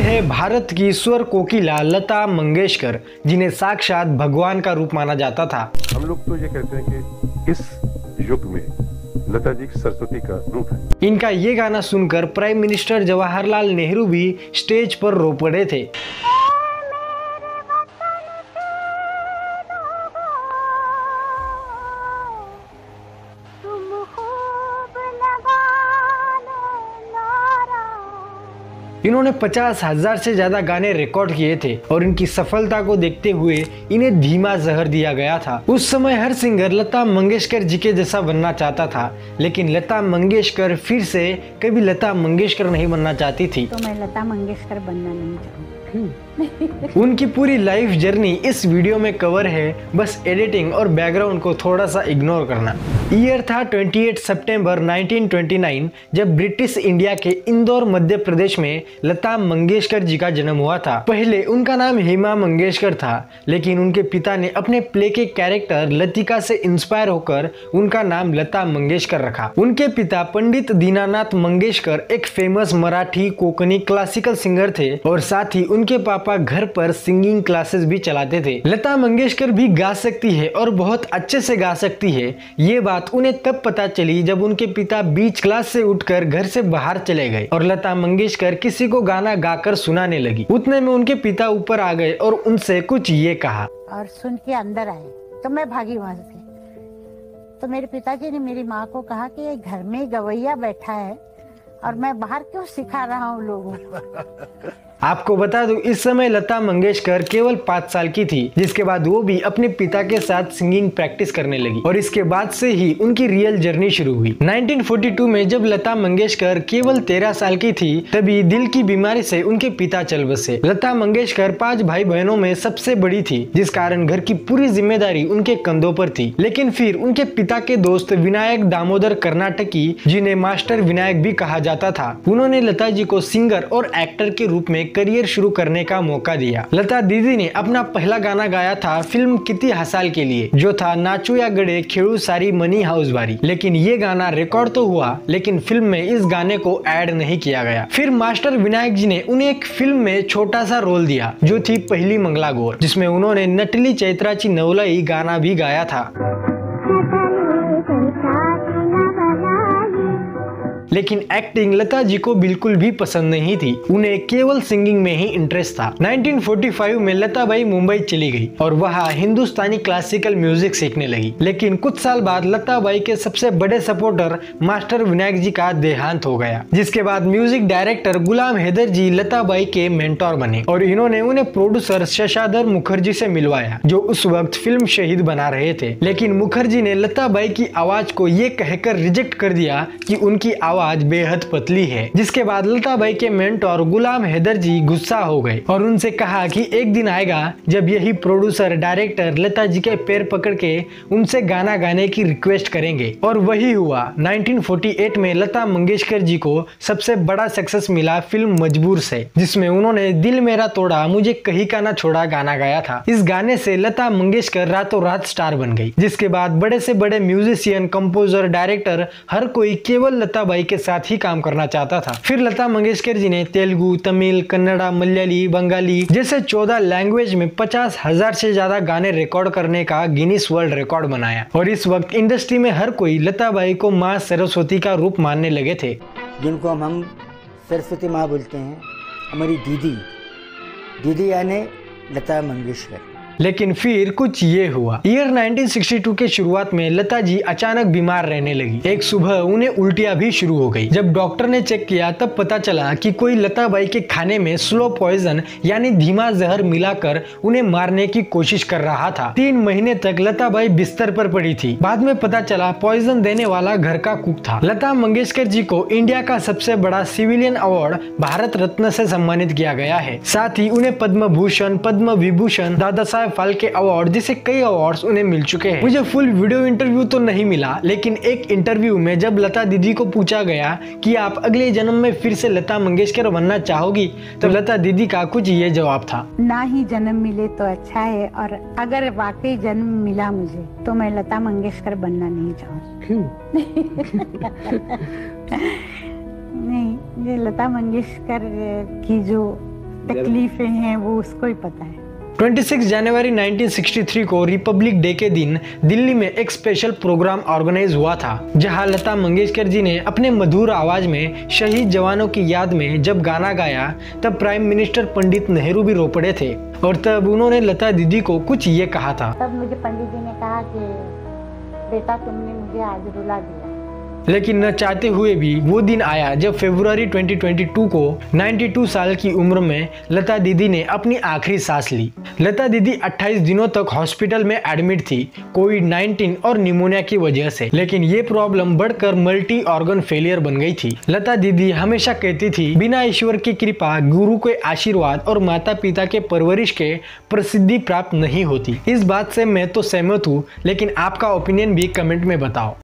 है भारत की स्वर कोकिला लता मंगेशकर, जिन्हें साक्षात भगवान का रूप माना जाता था। हम लोग तो ये कहते हैं कि इस युग में लता जी सरस्वती का रूप है। इनका ये गाना सुनकर प्राइम मिनिस्टर जवाहरलाल नेहरू भी स्टेज पर रो पड़े थे। इन्होंने 50,000 से ज्यादा गाने रिकॉर्ड किए थे और इनकी सफलता को देखते हुए इन्हें धीमा जहर दिया गया था। उस समय हर सिंगर लता मंगेशकर जी के जैसा बनना चाहता था, लेकिन लता मंगेशकर फिर से कभी लता मंगेशकर नहीं बनना चाहती थी। तो मैं लता मंगेशकर बनना नहीं चाहती। उनकी पूरी लाइफ जर्नी इस वीडियो में कवर है, बस एडिटिंग और बैकग्राउंड को थोड़ा सा इग्नोर करना। ईयर था 28 सितंबर 1929, जब ब्रिटिश इंडिया के इंदौर मध्य प्रदेश में लता मंगेशकर जी का जन्म हुआ था। पहले उनका नाम हेमा मंगेशकर था, लेकिन उनके पिता ने अपने प्ले के कैरेक्टर लतिका से इंस्पायर होकर उनका नाम लता मंगेशकर रखा। उनके पिता पंडित दीनानाथ मंगेशकर एक famous Marathi Konkani classical singer थे और साथ ही उनके पापा घर पर सिंगिंग क्लासेस भी चलाते थे। लता मंगेशकर भी गा सकती है और बहुत अच्छे से गा सकती है। ये बात उन्हें तब पता चली जब उनके पिता बीच क्लास से उठकर घर से बाहर चले गए और लता मंगेशकर किसी को गाना गाकर सुनाने लगी। उतने में उनके पिता ऊपर आ गए और उनसे कुछ ये कहा और सुन के अंदर आए तो मैं भागी वहां से। तो मेरे पिताजी ने मेरी माँ को कहा कि ये घर में गवैया बैठा है और मैं बाहर क्यों सिखा रहा हूँ लोगों को। आपको बता दूं, इस समय लता मंगेशकर केवल 5 साल की थी, जिसके बाद वो भी अपने पिता के साथ सिंगिंग प्रैक्टिस करने लगी और इसके बाद से ही उनकी रियल जर्नी शुरू हुई। 1942 में जब लता मंगेशकर केवल 13 साल की थी, तभी दिल की बीमारी से उनके पिता चल बसे। लता मंगेशकर 5 भाई बहनों में सबसे बड़ी थी, जिस कारण घर की पूरी जिम्मेदारी उनके कंधों पर थी। लेकिन फिर उनके पिता के दोस्त विनायक दामोदर कर्नाटकी, जिन्हें मास्टर विनायक भी कहा जाता था, उन्होंने लता जी को सिंगर और एक्टर के रूप में करियर शुरू करने का मौका दिया। लता दीदी ने अपना पहला गाना गाया था फिल्म किती हसाल के लिए, जो था नाचू या गड़े खेड़ू सारी मनी हाउस बारी। लेकिन ये गाना रिकॉर्ड तो हुआ, लेकिन फिल्म में इस गाने को ऐड नहीं किया गया। फिर मास्टर विनायक जी ने उन्हें एक फिल्म में छोटा सा रोल दिया, जो थी पहली मंगला गौर, जिसमें उन्होंने नटली चैत्राची नवलाई गाना भी गाया था। लेकिन एक्टिंग लता जी को बिल्कुल भी पसंद नहीं थी, उन्हें केवल सिंगिंग में ही इंटरेस्ट था। 1945 में लता बाई मुंबई चली गई और वहां हिंदुस्तानी क्लासिकल म्यूजिक सीखने लगी। लेकिन कुछ साल बाद लता बाई के सबसे बड़े सपोर्टर मास्टर विनायक जी का देहांत हो गया, जिसके बाद म्यूजिक डायरेक्टर गुलाम हैदर जी लता बाई के मेंटोर बने और इन्होंने उन्हें प्रोड्यूसर शशाधर मुखर्जी से मिलवाया, जो उस वक्त फिल्म शहीद बना रहे थे। लेकिन मुखर्जी ने लता बाई की आवाज को ये कहकर रिजेक्ट कर दिया कि उनकी आवाज बेहद पतली है, जिसके बाद लता बाई के मेंटोर गुलाम हैदर जी गुस्सा हो गए और उनसे कहा कि एक दिन आएगा जब यही प्रोड्यूसर डायरेक्टर लता जी के पैर पकड़ के उनसे गाना गाने की रिक्वेस्ट करेंगे। और वही हुआ। 1948 में लता मंगेशकर जी को सबसे बड़ा सक्सेस मिला फिल्म मजबूर से, जिसमें उन्होंने दिल मेरा तोड़ा मुझे कहीं का ना छोड़ा गाना गाया था। इस गाने से लता मंगेशकर रातों रात स्टार बन गई, जिसके बाद बड़े से बड़े म्यूजिशियन, कंपोजर, डायरेक्टर हर कोई केवल लता बाई के साथ ही काम करना चाहता था। फिर लता मंगेशकर जी ने तेलुगु, तमिल, कन्नड़ा, मलयाली, बंगाली जैसे 14 लैंग्वेज में 50,000 से ज्यादा गाने रिकॉर्ड करने का गिनीज वर्ल्ड रिकॉर्ड बनाया और इस वक्त इंडस्ट्री में हर कोई लता बाई को माँ सरस्वती का रूप मानने लगे थे। जिनको हम सरस्वती माँ बोलते हैं, हमारी दीदी यानी लता मंगेशकर। लेकिन फिर कुछ ये हुआ। ईयर 1962 के शुरुआत में लता जी अचानक बीमार रहने लगी। एक सुबह उन्हें उल्टियां भी शुरू हो गई। जब डॉक्टर ने चेक किया तब पता चला कि कोई लता बाई के खाने में स्लो पॉइजन यानी धीमा जहर मिलाकर उन्हें मारने की कोशिश कर रहा था। 3 महीने तक लता बाई बिस्तर पर पड़ी थी। बाद में पता चला पॉइजन देने वाला घर का कुक था। लता मंगेशकर जी को इंडिया का सबसे बड़ा सिविलियन अवार्ड भारत रत्न से सम्मानित किया गया है। साथ ही उन्हें पद्म भूषण, पद्म विभूषण, दादा साहब फाल्के अवार्ड जैसे कई अवार्ड्स उन्हें मिल चुके हैं। मुझे फुल वीडियो इंटरव्यू तो नहीं मिला, लेकिन एक इंटरव्यू में जब लता दीदी को पूछा गया कि आप अगले जन्म में फिर से लता मंगेशकर बनना चाहोगी, तो लता दीदी का कुछ ये जवाब था, ना ही जन्म मिले तो अच्छा है, और अगर वाकई जन्म मिला मुझे तो मैं लता मंगेशकर बनना नहीं चाहूँगी। नहीं, ये लता मंगेशकर की जो तकलीफें हैं वो उसको ही पता है। 26 जनवरी 1963 को रिपब्लिक डे के दिन दिल्ली में एक स्पेशल प्रोग्राम ऑर्गेनाइज हुआ था, जहां लता मंगेशकर जी ने अपने मधुर आवाज में शहीद जवानों की याद में जब गाना गाया तब प्राइम मिनिस्टर पंडित नेहरू भी रो पड़े थे और तब उन्होंने लता दीदी को कुछ ये कहा था। तब मुझे पंडित जी ने कहा कि बेटा तुमने मुझे आज रुला दिया। लेकिन न चाहते हुए भी वो दिन आया जब फरवरी 2022 को 92 साल की उम्र में लता दीदी ने अपनी आखिरी सांस ली। लता दीदी 28 दिनों तक हॉस्पिटल में एडमिट थी कोविड-19 और निमोनिया की वजह से, लेकिन ये प्रॉब्लम बढ़कर मल्टी ऑर्गन फेलियर बन गई थी। लता दीदी हमेशा कहती थी, बिना ईश्वर की कृपा, गुरु के आशीर्वाद और माता पिता के परवरिश के प्रसिद्धि प्राप्त नहीं होती। इस बात से मैं तो सहमत हूँ, लेकिन आपका ओपिनियन भी कमेंट में बताओ।